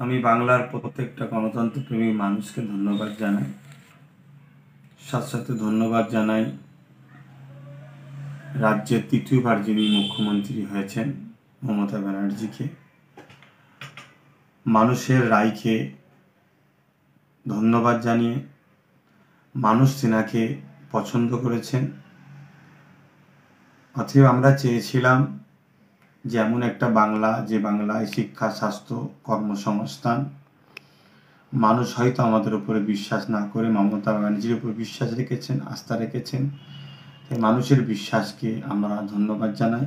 আমি বাংলার প্রত্যেকটা গণতন্ত্রপ্রেমী মানুষকে ধন্যবাদ জানাই। সাথে সাথে ধন্যবাদ জানাই রাজ্যের তৃতীয়বার যিনি মুখ্যমন্ত্রী হয়েছেন মমতা ব্যানার্জিকে। মানুষের রায়কে ধন্যবাদ জানিয়ে মানুষ তেনাকে পছন্দ করেছেন। অতএব আমরা চেয়েছিলাম যে এমন একটা বাংলা, যে বাংলায় শিক্ষা, স্বাস্থ্য, কর্মসংস্থান, মানুষ হয়তো আমাদের উপরে বিশ্বাস না করে মমতা ব্যানার্জির উপর বিশ্বাস রেখেছেন, আস্থা রেখেছেন। তাই মানুষের বিশ্বাসকে আমরা ধন্যবাদ জানাই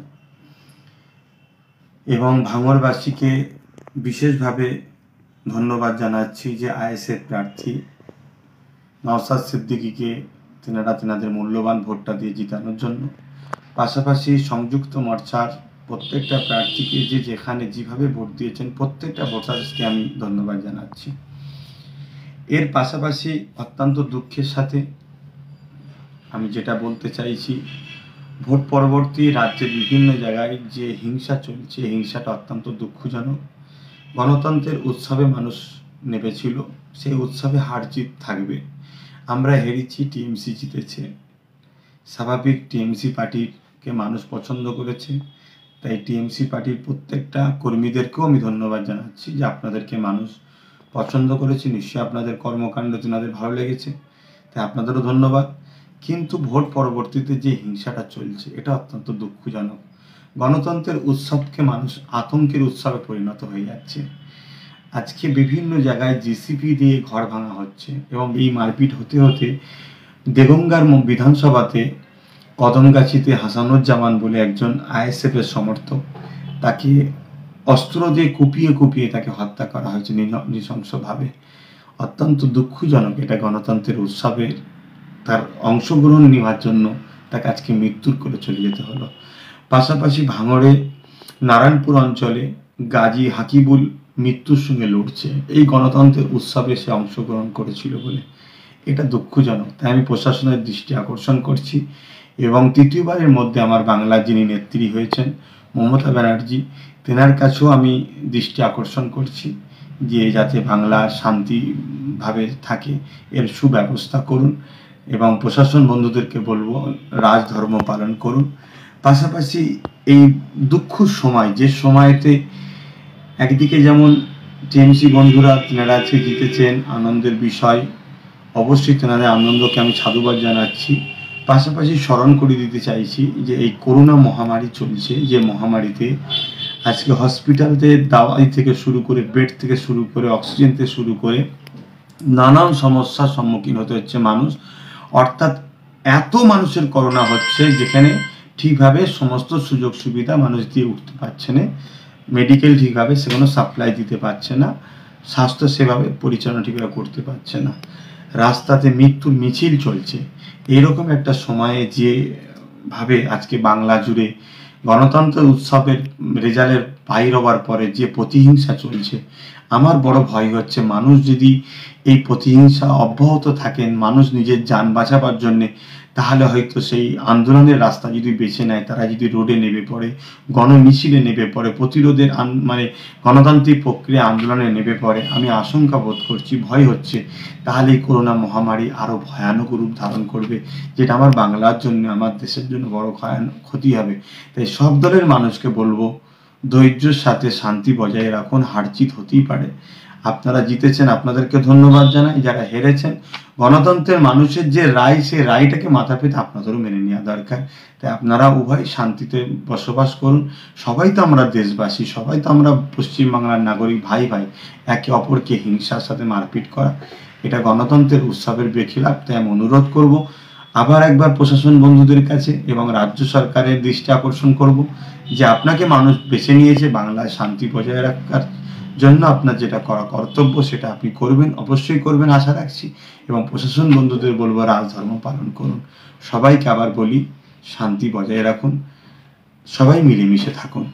এবং ভাঙড়বাসীকে বিশেষভাবে ধন্যবাদ জানাচ্ছি যে আইএসএফ প্রার্থী নওশাদ সিদ্দিকীকে তেনাদের মূল্যবান ভোটটা দিয়ে জিতানোর জন্য। পাশাপাশি সংযুক্ত মোর্চার প্রত্যেকটা প্রার্থীকে যেখানে যেভাবে ভোট দিয়েছেন প্রত্যেকটা ভোটারকে আমি ধন্যবাদ জানাচ্ছি। এর পাশাপাশি অত্যন্ত দুঃখের সাথে আমি যেটা বলতে চাইছি, ভোট পরবর্তী রাজ্যের বিভিন্ন জায়গায় যে হিংসা চলছে, হিংসাটা অত্যন্ত দুঃখজনক। গণতন্ত্রের উৎসবে মানুষ নেমেছিল, সেই উৎসবে হার জিত থাকবে। আমরা হেরেছি, টিএমসি জিতেছে। স্বাভাবিক, টিএমসি পার্টিকে মানুষ পছন্দ করেছে। তাই টিএমসি পার্টির প্রত্যেকটা কর্মীদেরকেও আমি ধন্যবাদ জানাচ্ছি যে আপনাদেরকে মানুষ পছন্দ করেছে। নিশ্চয়ই আপনাদের কর্মকাণ্ড তেনাদের ভালো লেগেছে, তাই আপনাদেরও ধন্যবাদ। কিন্তু ভোট পরবর্তীতে যে হিংসাটা চলছে এটা অত্যন্ত দুঃখজনক। গণতন্ত্রের উৎসবকে মানুষ আতঙ্কের উৎসবে পরিণত হয়ে যাচ্ছে। আজকে বিভিন্ন জায়গায় জিসিপি দিয়ে ঘর ভাঙা হচ্ছে এবং এই মারপিট হতে হতে দেগঙ্গার বিধানসভাতে কদমগাছিতে হাসানুজ্জামান বলে একজন আইএসএফের সমর্থক, তাকে অস্ত্র দিয়ে কুপিয়ে কুপিয়ে তাকে হত্যা করা হয়েছে নৃশংসভাবে। অত্যন্ত দুঃখজনক। এটা গণতন্ত্রের উৎসবে তার অংশগ্রহণ নেওয়ার জন্য তাকে আজকে মৃত্যুর করে চলে যেতে হলো। পাশাপাশি ভাঙড়ে নারায়ণপুর অঞ্চলে গাজী হাকিবুল মৃত্যুর সঙ্গে লড়ছে এই গণতন্ত্রের উৎসবে সে অংশগ্রহণ করেছিল বলে। এটা দুঃখজনক। তাই আমি প্রশাসনের দৃষ্টি আকর্ষণ করছি এবং তৃতীয়বারের মধ্যে আমার বাংলার যিনি নেত্রী হয়েছেন মমতা ব্যানার্জি, তেনার কাছেও আমি দৃষ্টি আকর্ষণ করছি যে যাতে বাংলা শান্তিভাবে থাকে এর সুব্যবস্থা করুন এবং প্রশাসন বন্ধুদেরকে বলবো রাজধর্ম পালন করুন। পাশাপাশি এই দুঃখের সময়, যে সময়তে একদিকে যেমন টিএমসি বন্ধুরা তেনারা আজকে জিতেছেন, আনন্দের বিষয়, অবশ্যই তেনাদের আনন্দকে আমি সাধুবাদ জানাচ্ছি। পাশাপাশি স্মরণ করে দিতে চাইছি যে এই করোনা মহামারী চলছে, যে মহামারীতে আজকে হসপিটালতে দাওয়াই থেকে শুরু করে, বেড থেকে শুরু করে, অক্সিজেন থেকে শুরু করে নানান সমস্যার সম্মুখীন হতে হচ্ছে মানুষ। অর্থাৎ এত মানুষের করোনা হচ্ছে যেখানে ঠিকভাবে সমস্ত সুযোগ সুবিধা মানুষ দিয়ে উঠতে পারছে না, মেডিকেল ঠিকভাবে সেগুলো সাপ্লাই দিতে পারছে না, স্বাস্থ্য সেভাবে পরিচালনা ঠিকভাবে করতে পারছে না, রাস্তাতে মৃত্যুর মিছিল চলছে। এইরকম একটা সময়ে যেভাবে আজকে বাংলা জুড়ে গণতন্ত্র উৎসবের রেজাল্টের বাইর হওয়ার পরে যে প্রতিহিংসা চলছে, আমার বড় ভয় হচ্ছে মানুষ যদি এই প্রতিহিংসা অব্যাহত থাকেন, মানুষ নিজের যান বাঁচাবার জন্যে, তাহলে হয়তো সেই আন্দোলনের রাস্তা যদি বেছে নেয়, তারা যদি রোডে নেমে পড়ে, গণমিছিলে নেমে পড়ে, প্রতিরোধের গণতান্ত্রিক প্রক্রিয়া আন্দোলনে নেমে পড়ে, আমি আশঙ্কা বোধ করছি, ভয় হচ্ছে, তাহলে এই করোনা মহামারী আরও ভয়ানক রূপ ধারণ করবে, যেটা আমার বাংলার জন্য, আমার দেশের জন্য বড় ক্ষতি হবে। তাই সব দলের মানুষকে বলবো ধৈর্যের সাথে শান্তি বজায় রাখুন। হার জিত হতেই পারে। আপনারা জিতেছেন, আপনাদেরকে ধন্যবাদ জানাই। যারা হেরেছেন, গণতন্ত্রের মানুষের যে রায়, সেই রায়টাকে মাথা পেতে আপনাদেরও মেনে নেওয়া দরকার। তাই আপনারা উভয় শান্তিতে বসবাস করুন। সবাই তো আমরা দেশবাসী, সবাই তো আমরা পশ্চিমবাংলার নাগরিক, ভাই ভাই। একে অপরকে হিংসার সাথে মারপিট করা এটা গণতন্ত্রের উৎসবের বেখিলাফ। তাই আমি অনুরোধ করব আবার একবার প্রশাসন বন্ধুদের কাছে এবং রাজ্য সরকারের দৃষ্টি আকর্ষণ করব যে আপনাকে মানুষ বেছে নিয়েছে বাংলায় শান্তি বজায় রাখার জন্য। আপনার যেটা করা কর্তব্য সেটা আপনি করবেন, অবশ্যই করবেন আশা রাখছি। এবং প্রশাসন বন্ধুদের বলবো রাজধর্ম পালন করুন। সবাইকে আবার বলি শান্তি বজায় রাখুন, সবাই মিলেমিশে থাকুন।